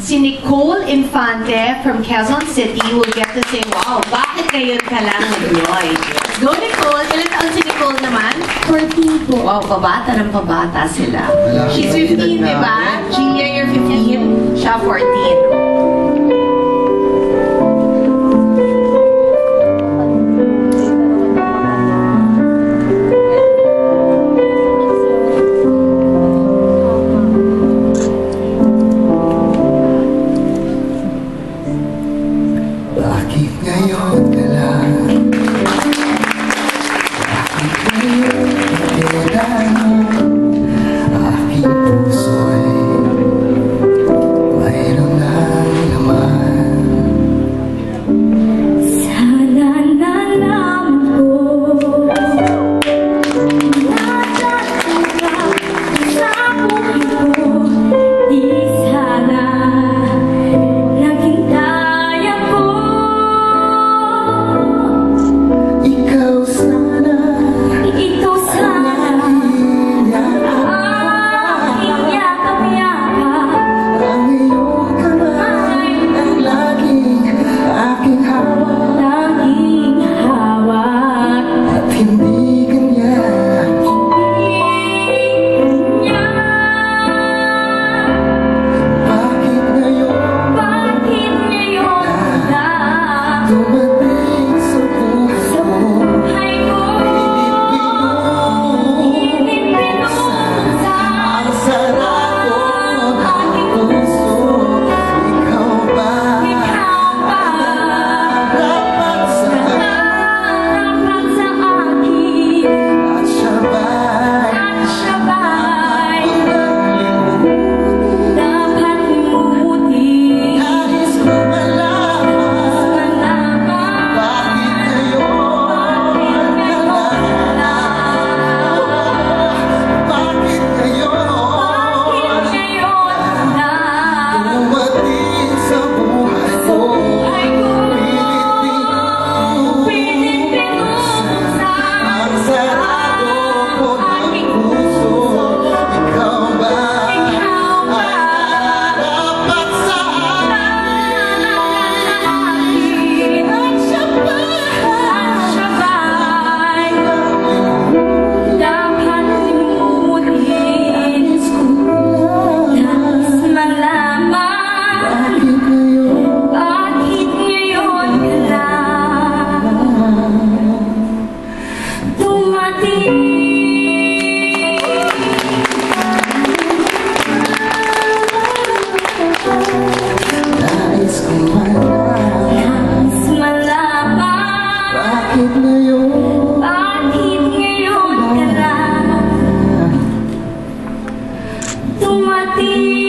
Si Nicole Infante from Quezon City will get to say, wow, bakit ngayon ka lang nag-Lloyd? Go, Nicole! Ilan taon si Nicole naman? 14 po. Wow, pabata ng pabata sila. She's 15, di ba? Gia, you're 15. Siya 14. Bakit ngayon ka lang? Bakit ngayon kailan mo? Aking puso'y mayroon ng laman. Sana nalaman ko natatanggap sa buhay ko. Di sana naging daya ko. Ikaw sana Ikaw sana aking yakap-yakap. ang iyong kamay ang laging aking hawak. Laging hawak. At hindi ganyan. Bakit ngayon Bakit ngayon na dumating sa buhay sa mo? buhay ko? Init pinunsa Ang sarado ng aking puso. Ikaw ba ikaw ba dapat sa narapat sa akin? at siya ba'y At siya ba'y limutin? dapat limutin? Nais ko malaman Malaman bakit ngayon ka lang? Bakit ngayon ngayon na dumating sa buhay ko? buhay ko? Pilit Pilit pinunsa ang sarado ko ng puso. Ikaw ba ikaw ba dapat sa akin? at siya ba'y dapat limutin? Nais malaman bakit ngayon ka lang dumating? Nais ko malaman Nais malaman bakit ngayon bakit ngayon ka lang dumating?